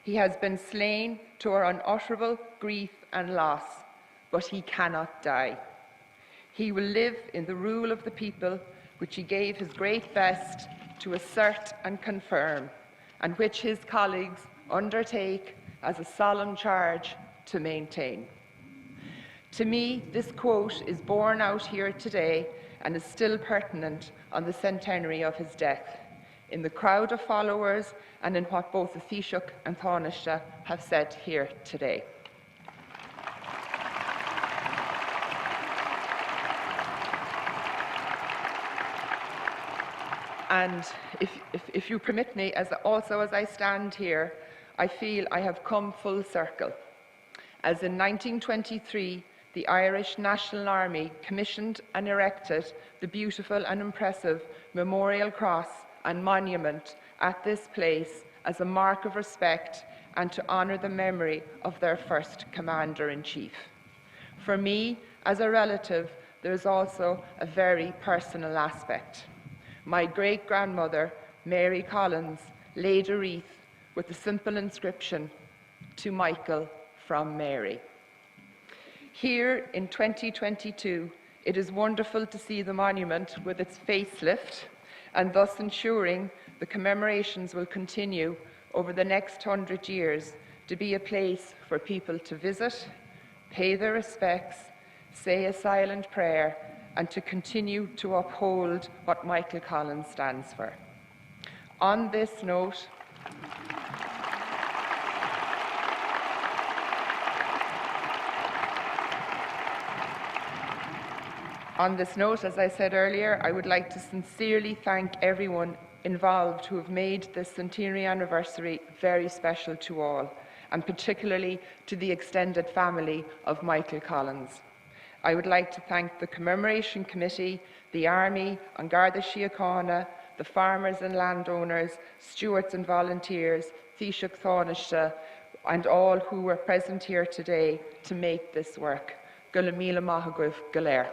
[SPEAKER 8] He has been slain to our unutterable grief and loss, but he cannot die. He will live in the rule of the people, which he gave his great best to assert and confirm, and which his colleagues undertake as a solemn charge to maintain." To me, this quote is borne out here today and is still pertinent on the centenary of his death, in the crowd of followers and in what both the Taoiseach and Taoiseach have said here today. And if you permit me, as I stand here, I feel I have come full circle. As in 1923, the Irish National Army commissioned and erected the beautiful and impressive Memorial Cross and Monument at this place as a mark of respect and to honour the memory of their first Commander-in-Chief. For me, as a relative, there is also a very personal aspect. My great-grandmother, Mary Collins, laid a wreath with the simple inscription, "To Michael from Mary." Here in 2022, it is wonderful to see the monument with its facelift, and thus ensuring the commemorations will continue over the next 100 years to be a place for people to visit, pay their respects, say a silent prayer, and to continue to uphold what Michael Collins stands for. On this note, as I said earlier, I would like to sincerely thank everyone involved who have made this centenary anniversary very special to all, and particularly to the extended family of Michael Collins. I would like to thank the Commemoration Committee, the Army, An Garda Síochána, the farmers and landowners, stewards and volunteers, Taoiseach Tánaiste, and all who were present here today to make this work. Gula míle maith agaibh, go léir.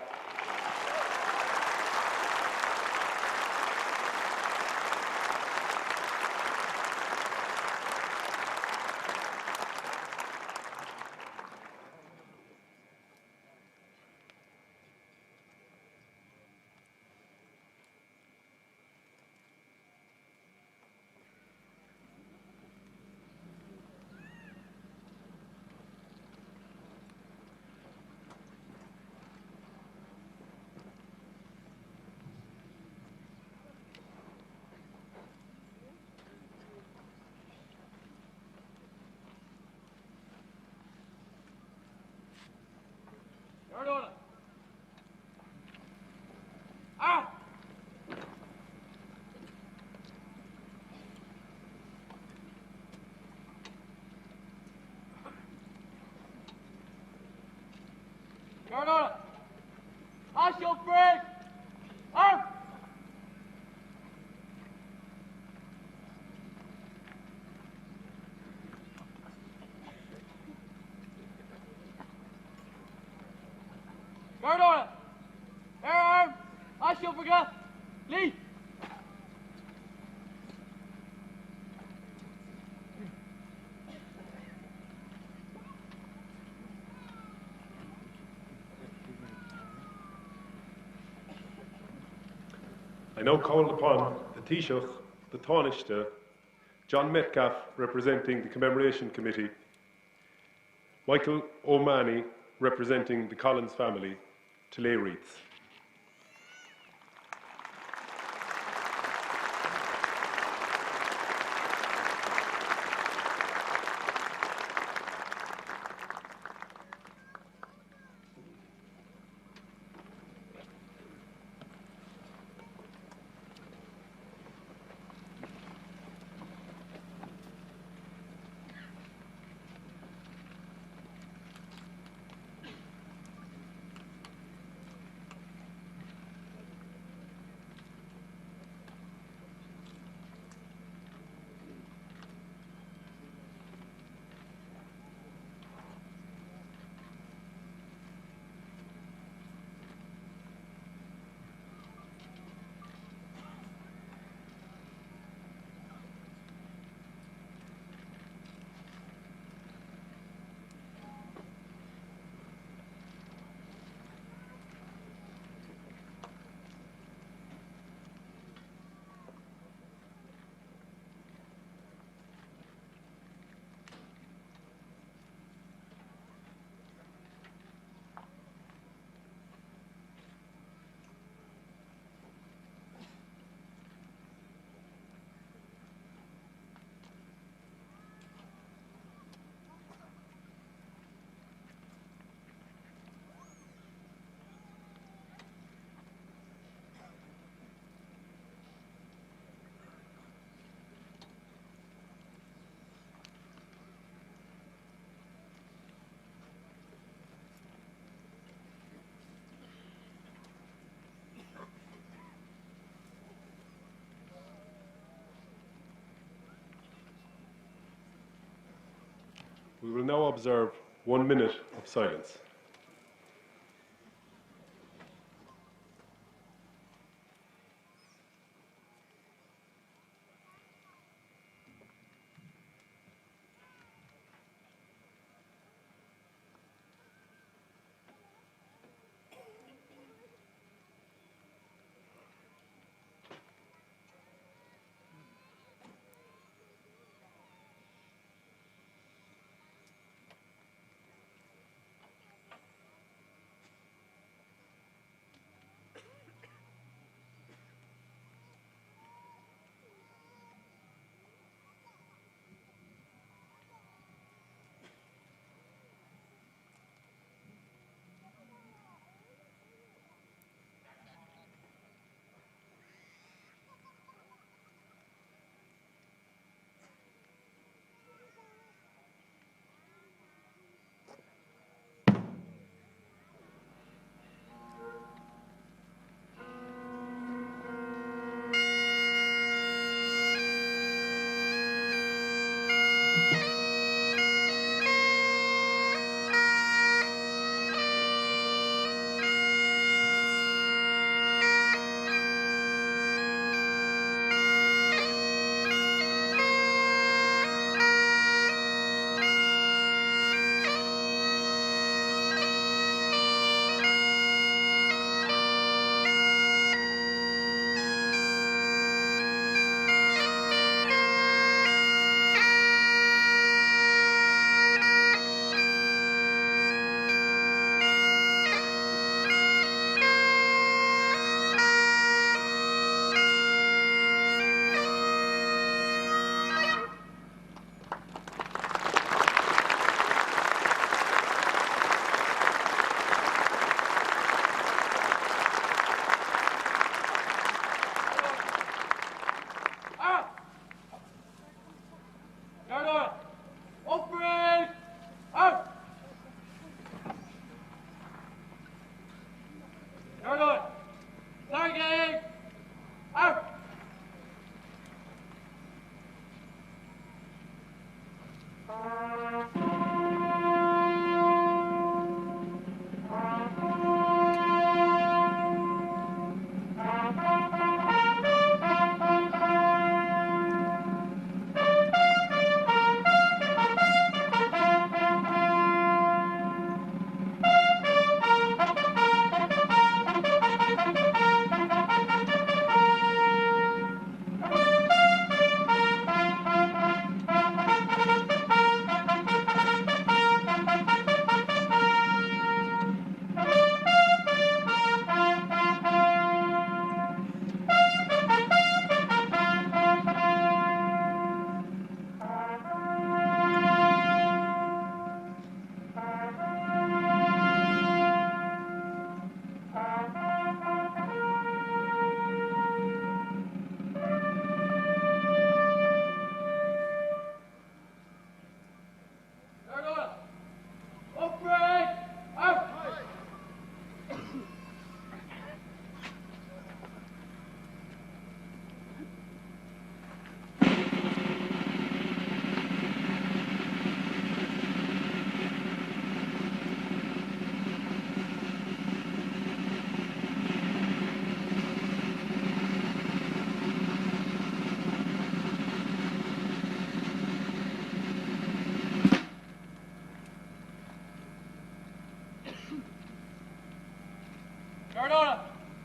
[SPEAKER 1] Guard order. Out! Guard order. I shall break. Out! Guard order. Air arm. I shall forget. Lead.
[SPEAKER 4] I now call upon the Taoiseach, the Tánaiste, John Metcalfe representing the Commemoration Committee, Michael O'Mahony representing the Collins family, to lay wreaths. We will now observe 1 minute of silence.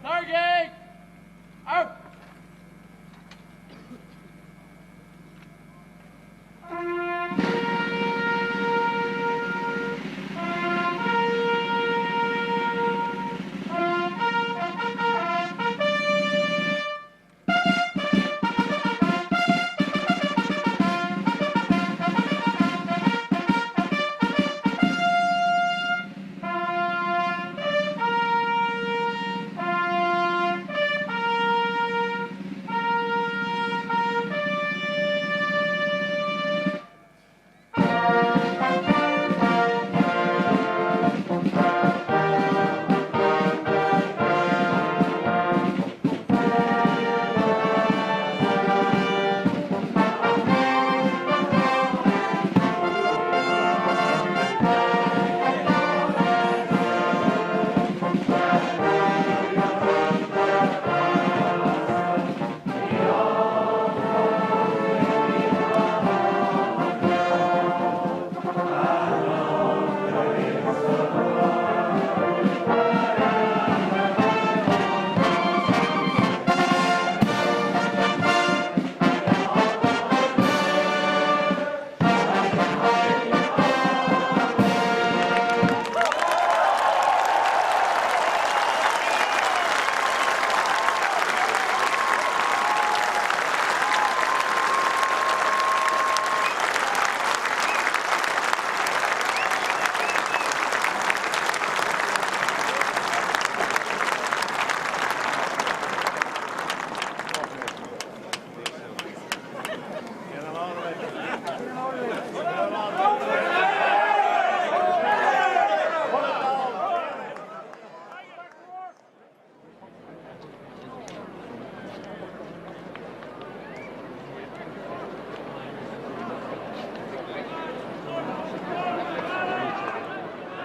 [SPEAKER 1] Target! Out!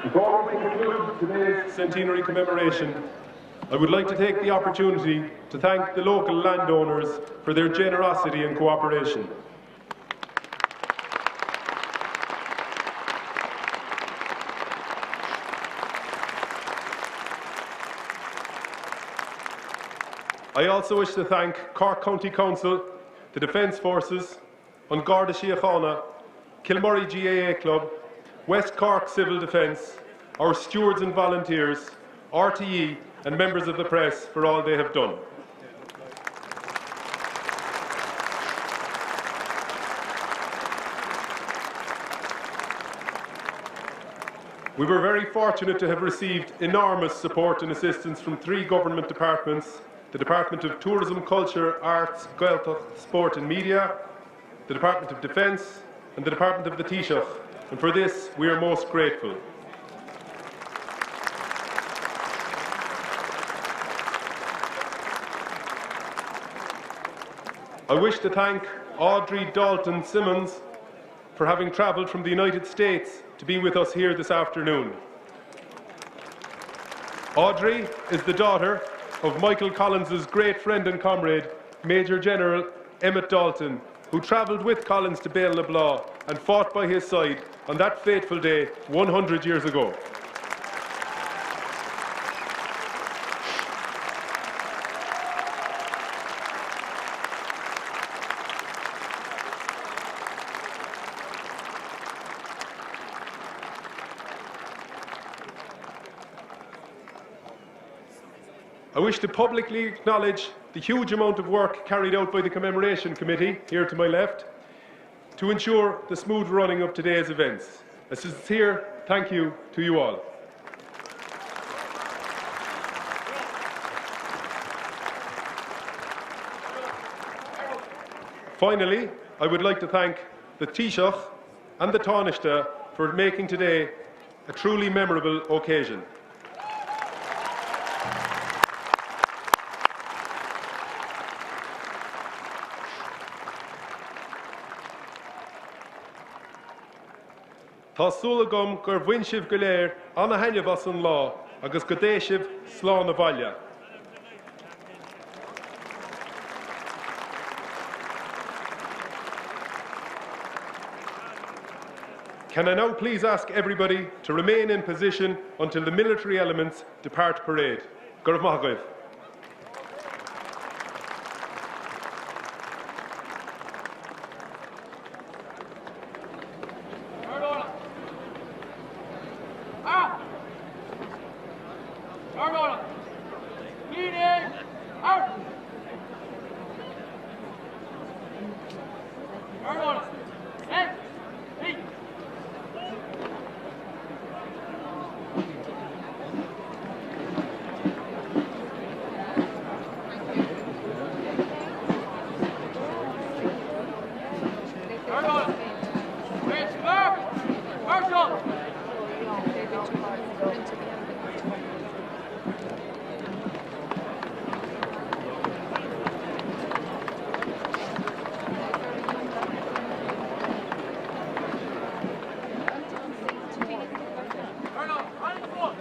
[SPEAKER 4] Before we conclude today's Centenary Commemoration, I would like to take the opportunity to thank the local landowners for their generosity and cooperation. I also wish to thank Cork County Council, the Defence Forces, An Garda Síochána, Kilmurray GAA Club, West Cork Civil Defence, our stewards and volunteers, RTE and members of the press for all they have done. We were very fortunate to have received enormous support and assistance from 3 government departments: the Department of Tourism, Culture, Arts, Gaeltacht, Sport and Media, the Department of Defence and the Department of the Taoiseach, and for this we are most grateful. I wish to thank Audrey Dalton Simmons for having travelled from the United States to be with us here this afternoon. Audrey is the daughter of Michael Collins's great friend and comrade, Major General Emmett Dalton, who travelled with Collins to Béal na Bláth and fought by his side on that fateful day 100 years ago. I wish to publicly acknowledge the huge amount of work carried out by the Commemoration Committee, here to my left, to ensure the smooth running of today's events. A sincere thank you to you all. Finally, I would like to thank the Taoiseach and the Taoiseach for making today a truly memorable occasion. Tá súla gom gur bhain sibh go léir anna hainneamh as an lá agus go dté sibh slán na bhaile. Can I now please ask everybody to remain in position until the military elements depart parade? Gurv Mahagaibh.
[SPEAKER 1] 24.